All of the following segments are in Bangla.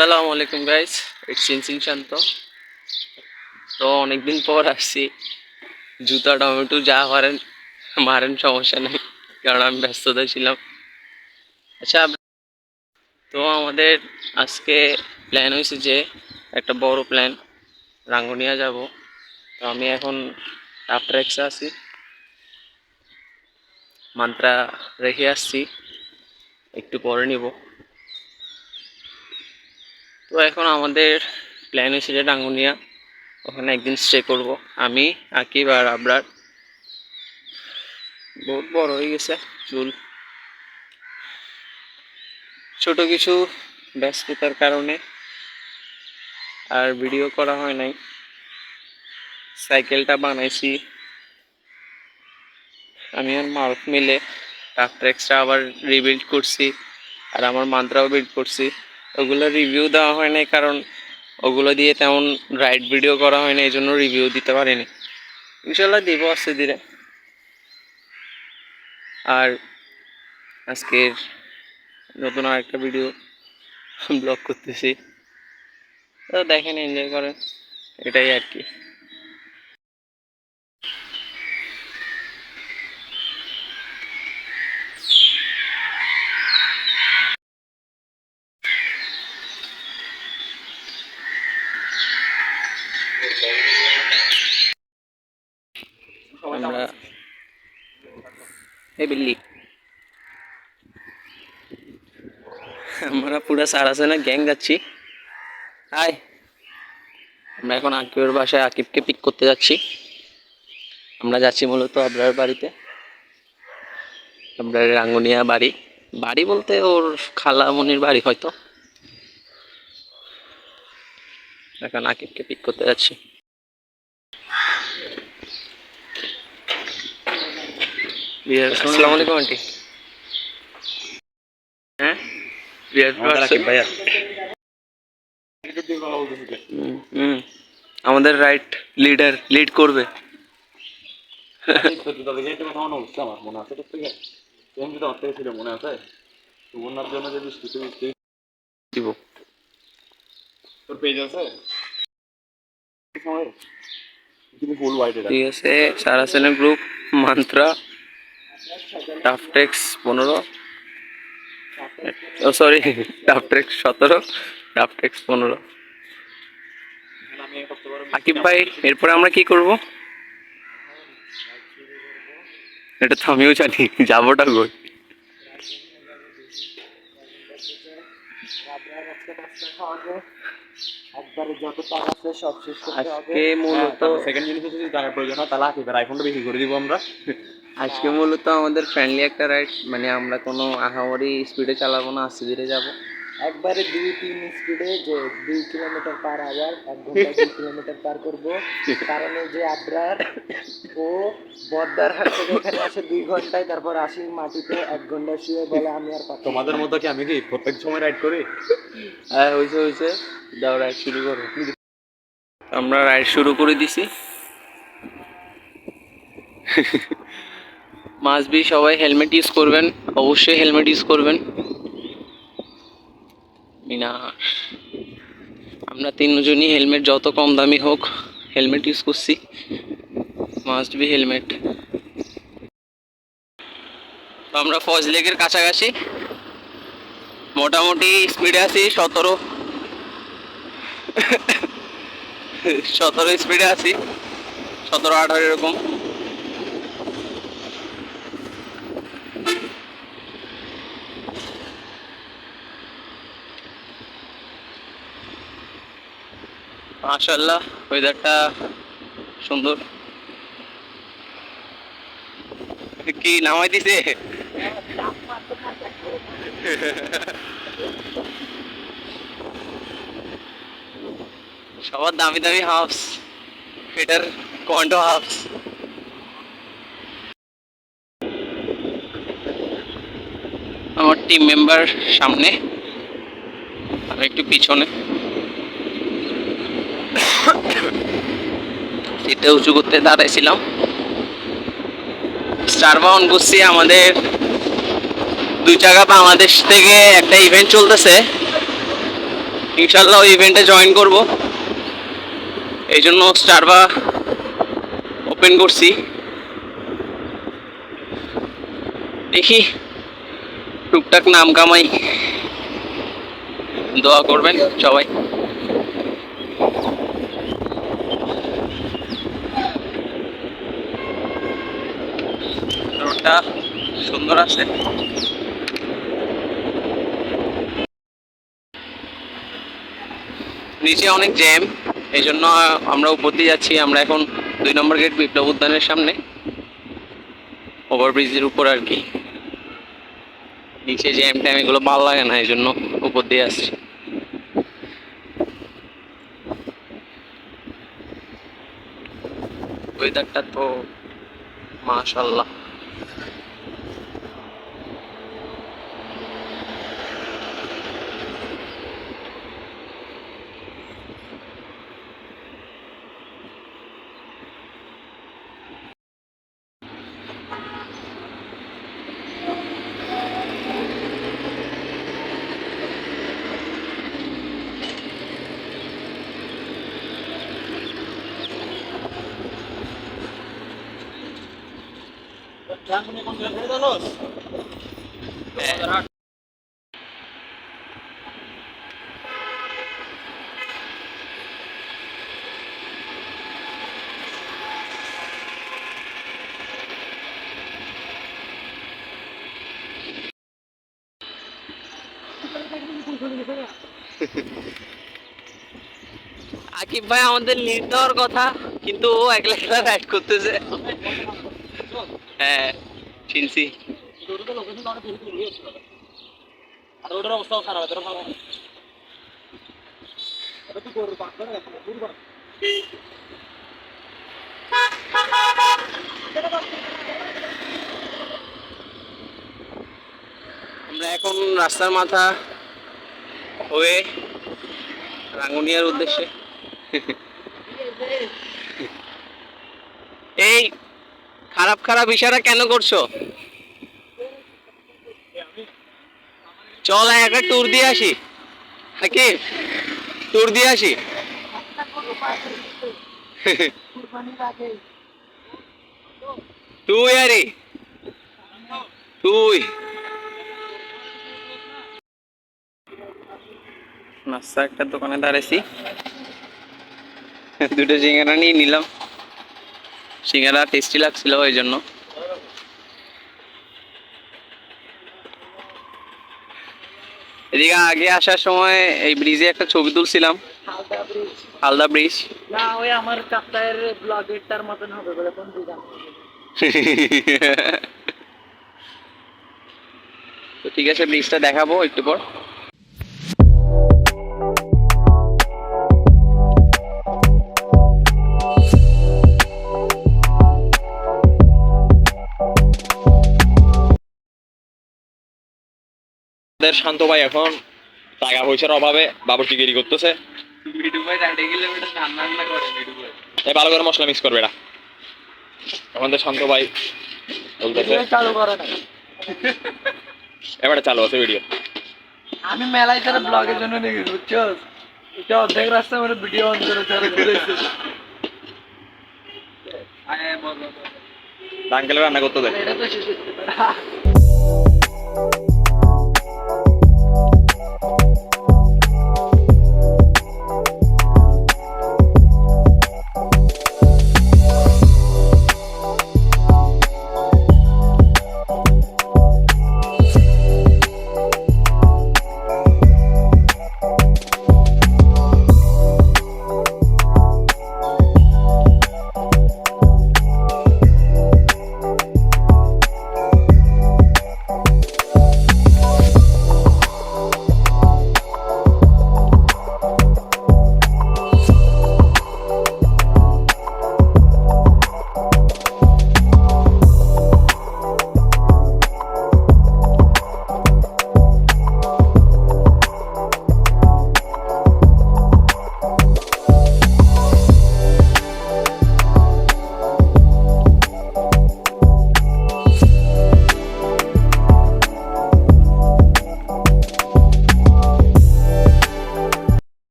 আসসালামু আলাইকুম গাইস, ইটস সিনসিন শান্ত। তো অনেকদিন পর আসছি। জুতা টমেটো যা পারেন মারেন, সমস্যা নেই, কারণ আমি ব্যস্ততা ছিলাম। আচ্ছা, তো আমাদের আজকে প্ল্যান হয়েছে যে একটা বড় প্ল্যান, রাঙ্গুনিয়া যাব। তো আমি এখন টাফট্রেক্সে আছি, মান্ত্রা রেখে আসছি, একটু পরে নিব। তো এখন আমাদের প্ল্যান হয়েছে যে রাঙ্গুনিয়া, ওখানে একদিন স্টে করব। আমি, আকিব আর আবরার। বহুত বড় হয়ে গেছে চুল, ছোট কিছু ব্যস্ততার কারণে আর ভিডিও করা হয় নাই। সাইকেলটা বানাইছি আমি আর মারুফ মিলে, টাফট্রেক্সটা আবার রিবিল্ড করছি, আর আমার মান্ত্রাও বিল্ড করছি। ওগুলো রিভিউ দেওয়া হয় নাই, কারণ ওগুলো দিয়ে তেমন রাইড ভিডিও করা হয় না, এই জন্য রিভিউ দিতে পারিনি। ইনশাল্লাহ দিব আস্তে ধীরে। আর আজকের নতুন আরেকটা ভিডিও ব্লগ করতেছি, তো দেখেন, এনজয় করেন, এটাই আর কি। আমরা এই বিল্লি আমরা পুরো সারাসেনা গ্যাং যাচ্ছি। হাই, আমরা এখন আকিবের বাসায় আকিবকে পিক করতে যাচ্ছি। আমরা যাচ্ছি মূলত আবরার বাড়িতে, আবরার রাঙ্গুনিয়া বাড়ি। বাড়ি বলতে ওর খালামনির বাড়ি হয়তো। এখন আকিবকে পিক করতে যাচ্ছি। আসসালামু আলাইকুম আন্টি। হ্যাঁ, ভাইয়া। আমাদের রাইট লিডার লিড করবে। মনে আছে দিব তোর পেজ আছে, ঠিক আছে। সারাসেনা গ্রুপ, মান্ত্রা, টাফটেক্স 15, ও সরি, টাফটেক্স 17, টাফটেক্স 15। আকিব ভাই, এরপরে আমরা কি করব? এটা তো আমিও জানি, যাবোটা কই। আজকে মূলত সেকেন্ড জিনিস যদি টাকার প্রয়োজন হয় তাহলে আকিবের আইফোনটা বেশি করে দিব আমরা। আজকে মূলত আমাদের ফ্রেন্ডলি একটা রাইড, মানে আমরা কোনো আহামরি স্পিডে চালাবো না, আস্তে ধীরে যাবো একবারে 2-3 স্পিডে, যে 2 কিলোমিটার পার আওয়ার, 1 ঘন্টা 2 কিলোমিটার পার করবো। কারণ এই যে আবরার, ও বদ্দার হাট থেকে এখানে আসে 2 ঘন্টায়, তারপর আসি মাটিতে 1 ঘন্টা শুয়ে, বলে আমি আর পারছি। তোমাদের মতো কি আমি কি প্রত্যেক সময় রাইড করি? হ্যাঁ, হয়েছে, দাও রাইড শুরু করো। আমরা রাইড শুরু করে দিছি। মাস্ট বি সবাই হেলমেট ইউজ করবেন, অবশ্যই হেলমেট ইউজ করবেন। আমরা তিনজনই হেলমেট, যত কম দামি হোক, হেলমেট ইউজ করছি। Must be helmet. তো আমরা ফজ লেকের কাছাকাছি, মোটামুটি স্পিডে আছি 17 স্পিডে আছি, 17-18 এরকম। মাশাআল্লাহ, ওয়েদারটা সুন্দর। কি নামাই দিছে? সবার দামি দামি হাউস, এটার কন্ডো হাউস। আমার টিম মেম্বার সামনে, আমি একটু পিছনে, সিটটা উঁচু করতে দাঁড়াইছিলাম। স্টারবাউন্ড বুঝছি, আমাদের 2 চাকা বাংলাদেশ থেকে একটা ইভেন্ট চলতেছে, ইনশাল্লাহ ওই ইভেন্টে জয়েন করব, এই জন্য স্টারবা ওপেন করছি। দেখি টুকটাক নাম কামাই, দোয়া করবেন সবাই। রোডটা সুন্দর আছে। নিচে অনেক জ্যাম, এই জন্য আমরা উপর দিয়ে যাচ্ছি। আমরা এখন 2 নম্বর গেট বিপ্লব উদ্যানের সামনে, ওভারব্রিজের উপর আর কি। নিচে জ্যাম ট্যাম এগুলো ভালো লাগে না, এই জন্য উপর দিয়ে আসছি। ওয়েদারটা তো মাশাআল্লাহ। আকিব ভাই আমাদের লিড দেওয়ার কথা, কিন্তু ও একলা একলা রাইড করতেছে। হ্যাঁ চিনছি। আমরা এখন রাস্তার মাথা হয়ে রাঙ্গুনিয়ার উদ্দেশ্যে। এই খারাপ খারাপ ইশারা কেন করছো? চল একটা ট্যুর দিয়ে আসি, নাকি ট্যুর দিয়ে আসি। তুই আরে তুই নাস্তা একটা দোকানে দাঁড়াইছি, দুটো সিঙ্গারা নিয়ে নিলাম। সিঙ্গারা টেস্টি লাগছিল ওই জন্য। এদিকে আগে আসার সময় এই ব্রিজে একটা ছবি তুলছিলাম, হালদা ব্রিজ। না ওই আমার কাপ্তায়ের ব্লগেরটার মতন হবে বলে কোন দিন। তো ঠিক আছে, ব্রিজটা দেখাবো একটু পর। শান্ত ভাই এখন টাকা পয়সার অভাবে বাবুর্চিগিরি করতেছে। এই ভালো করে মশলা মিক্স করবে এটা। আমাদের শান্ত ভাই বলতেছে চালু করে না, এবারে চালু আছে ভিডিও। আমি মেলায় তারা ব্লগের জন্য নিয়ে গেছি, বুঝছো? এটা অর্ধেক রাস্তা মানে ভিডিও অন করে আঙ্কেলে রান্না করতে দেয়। এটা তো শেষ করতে পারে।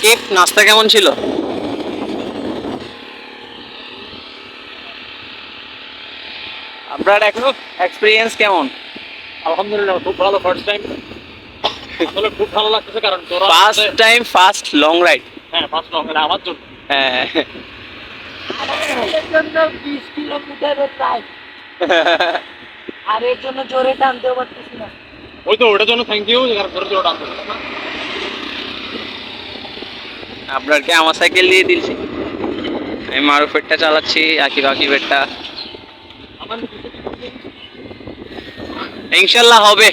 আকিব, নাস্তা কেমন ছিল? আপনার এখনো এক্সপিরিয়েন্স কেমন? আলহামদুলিল্লাহ খুব ভালো, ফার্স্ট টাইম আসলে খুব ভালো লাগতেছে, কারণ তোরা first time, first long ride. হ্যাঁ ফার্স্ট লং আমার জন্য। হ্যাঁ। এর জন্য 20 কিলোমিটারের প্রায়, আর এর জন্য জোরে টানতেও পারতেছি না। ওই তো ওটার জন্য থ্যাংক ইউ, কারণ তোরা তোরা টানতে পারছিস না। আপনারকে আমার সাইকেল দিয়ে দিয়েছি, আমি মারুফেরটা চালাচ্ছি, আকিবেরটা। আমার ইনশাল্লাহ হবে।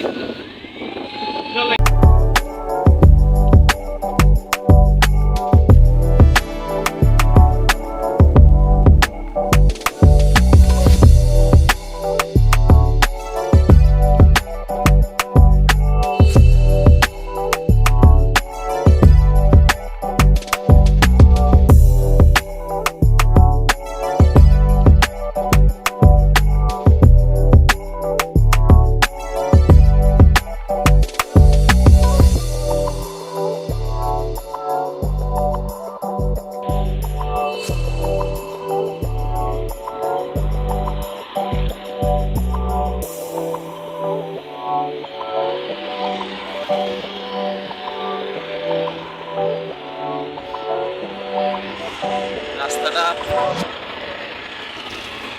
রাস্তাটা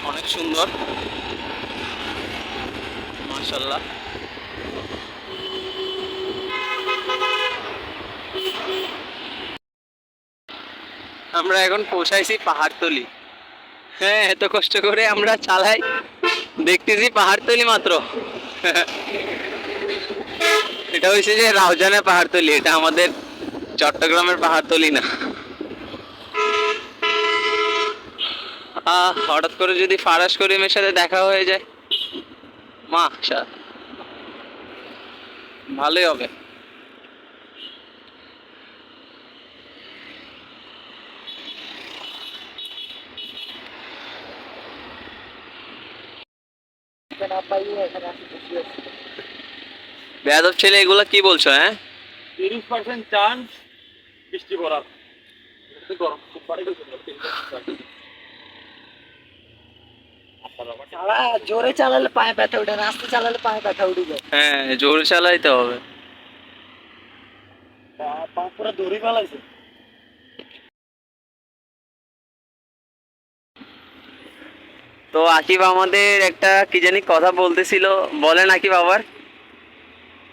অনেক সুন্দর, মাশাআল্লাহ। আমরা এখন পৌঁছাইছি পাহাড়তলি। হ্যাঁ, এত কষ্ট করে আমরা চালাই, দেখতেছি পাহাড়তলি মাত্র। এটা হয়েছে যে রাউজানের পাহাড়তলি, এটা আমাদের চট্টগ্রামের পাহাড়তলি না। হঠাৎ করে যদি ফারাজ করিমের সাথে দেখা হয়ে যায়, মাশা ভালোই হবে। না পাইয়ে এখানে আসি বসে আছি। বেয়াদব ছেলে, এগুলা কি বলছো? হ্যাঁ, 30% চান্স বৃষ্টি পড়ার। এটা গরম খুব পারে গেছে। চালা, জোরে চালালে পায়ে ব্যথা উঠে না, আস্তে চালালে পায়ে ব্যথা উঠে যায়। হ্যাঁ, জোরে চালাইতে হবে। পা পুরো দড়ি ফেলাইছে। তো আকিব আমাদের একটা কি জানি কথা বলতেছিল, বলেন আকিব আবার।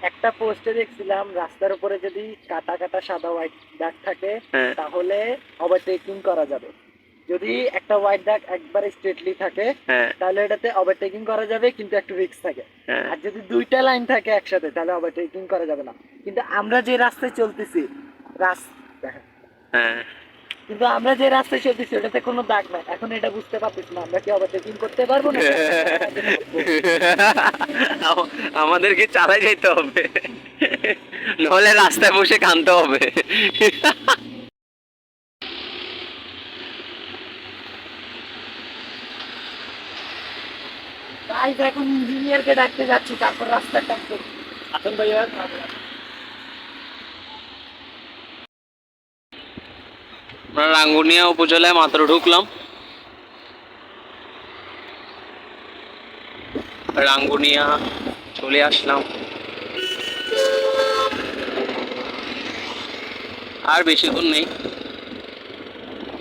একটা পোস্টে দেখছিলাম রাস্তার উপরে যদি কাটা কাটা সাদা হোয়াইট দাগ থাকে হ্যাঁ। তাহলে ওভারটেকিং করা যাবে। যদি একটা হোয়াইট দাগ একবারে স্ট্রেটলি থাকে হ্যাঁ, তাহলে এটাতে ওভারটেকিং করা যাবে, কিন্তু একটু রিস্ক থাকে। হ্যাঁ, আর যদি দুইটা লাইন থাকে একসাথে তাহলে ওভারটেকিং করা যাবে না। কিন্তু আমরা যে রাস্তায় চলতেছি হ্যাঁ। কিন্তু আমরা যে রাস্তায় চলতেছি ওটাতে কোনো দাগ নাই। এখন এটা বুঝতে পারতেছি না আমরা কি ওভারটেকিং করতে পারবো না। আমাদেরকে চালাই যেতে হবে, নাহলে রাস্তায় বসে কাঁদতে হবে। তাই এখন ইঞ্জিনিয়ারকে ডাকতে যাচ্ছি, তারপর রাস্তাটা আসেন ভাইয়া। আমরা রাঙ্গুনিয়া উপজেলায় মাত্র ঢুকলাম। রাঙ্গুনিয়া চলে আসলাম, আর বেশি দূর নেই,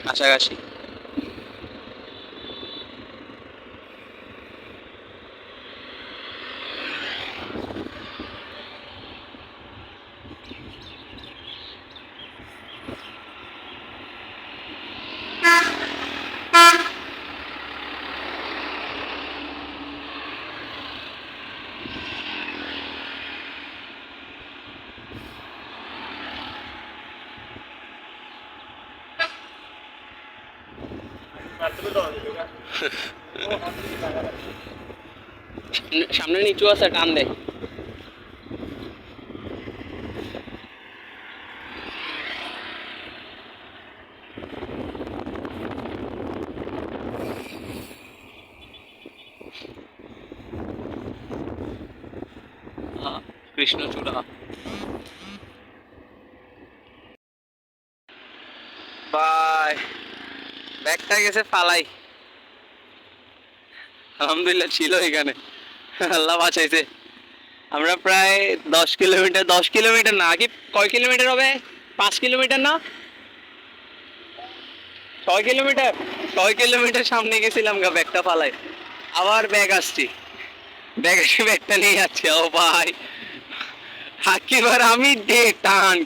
কাছাকাছি। সামনে নিচু আছে, টান দে। কৃষ্ণচূড়া। ভাই, ব্যাগটা গেছে ফালাই। আলহামদুলিল্লাহ ছিল এখানে, আল্লাহ বাঁচাইছে। আমরা প্রায় 10 কিলোমিটার, 10 কিলোমিটার না, কি কয় কিলোমিটার হবে, 5 কিলোমিটার না 6 কিলোমিটার, 6 কিলোমিটার সামনে গেছিলাম গা ব্যাগটা ফালাই। আবার ব্যাগ আসছি, ব্যাগ এসে ব্যাগটা নিয়ে যাচ্ছে। ও ভাই, এবার আমি দে টান,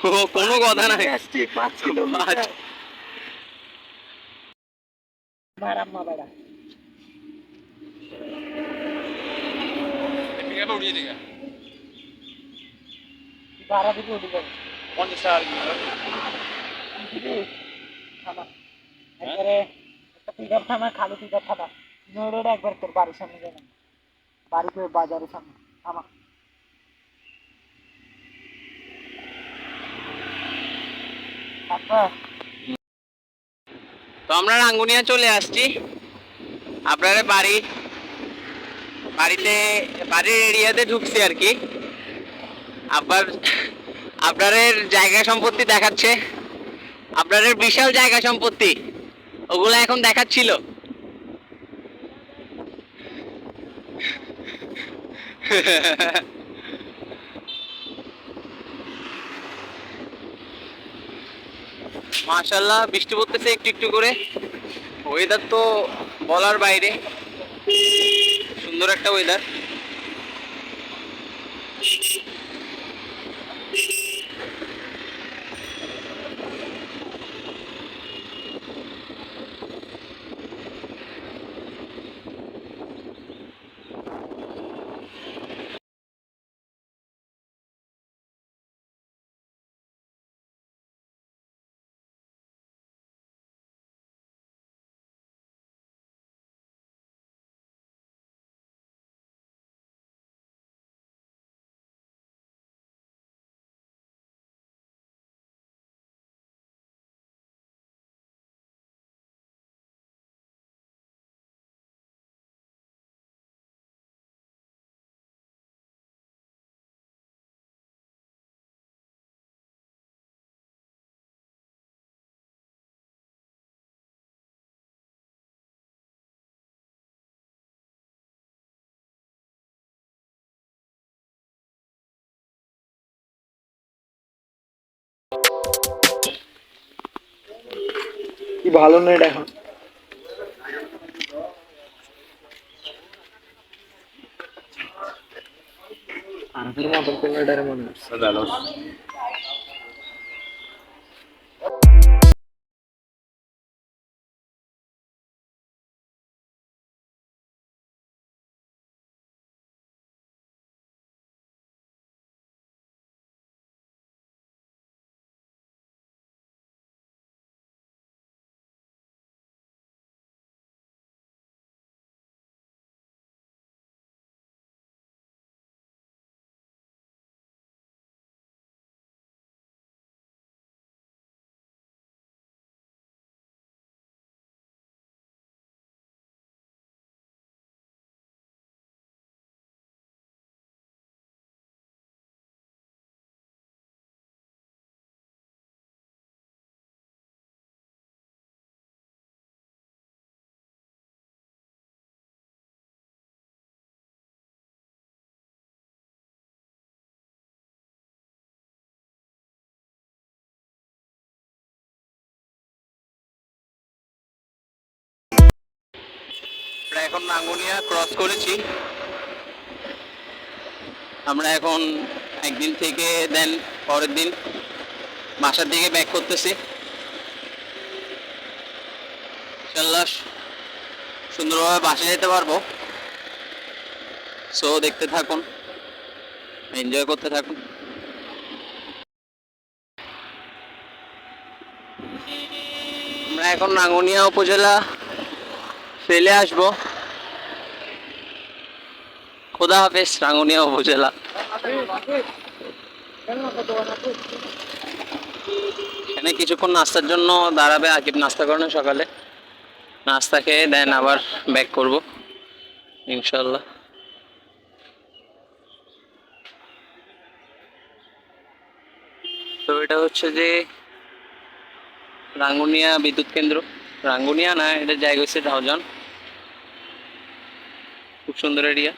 ও কোনো কথা নাই। 5 কিলোমিটার মারাম্মা বেড়া। উঠিয়ে দিকে ভাড়া দিকে উঠে যাবে 50 টাকা থামা একবারে, একটা পিক আপ থামা, খালি পিক আপ থামা, রোড একবার তোর বাড়ির সামনে যাবে, বাড়িতে বাজারের সামনে থামা। তারপর তো আমরা রাঙ্গুনিয়া চলে আসছি। আপনারা বাড়িতে বাড়ির এরিয়াতে ঢুকছি আর কি। আবার আপনাদের জায়গা সম্পত্তি দেখাচ্ছে, আপনাদের বিশাল জায়গা সম্পত্তি, ওগুলো এখন দেখাচ্ছিল। মাশাআল্লাহ বৃষ্টি পড়তেছে একটু একটু করে, ওয়েদার তো বলার বাইরে, সুন্দর একটা ওয়েদার। কি ভালো নেট এখন। আরফির মতন করে এটারে মনে হচ্ছে। আমরা এখন রাঙ্গুনিয়া ক্রস করেছি। আমরা এখন একদিন থেকে দেন পরের দিন বাসার দিকে ব্যাক করতেছি। ইনশাল্লাহ সুন্দরভাবে বাসা যেতে পারবো। সো দেখতে থাকুন, এনজয় করতে থাকুন। আমরা এখন রাঙ্গুনিয়া উপজেলা ফেলে আসবো। খোদা হাফেজ রাঙ্গুনিয়া উপজেলা। এখানে কিছুক্ষণ নাস্তার জন্য দাঁড়াবে আকিব, নাস্তা করেন সকালে, নাস্তা খেয়ে দেন আবার ব্যাক করব ইনশাল্লাহ। তো এটা হচ্ছে যে রাঙ্গুনিয়া বিদ্যুৎ কেন্দ্র, রাঙ্গুনিয়া না, এটা জায়গা হচ্ছে রাউজান, খুব সুন্দর এরিয়া।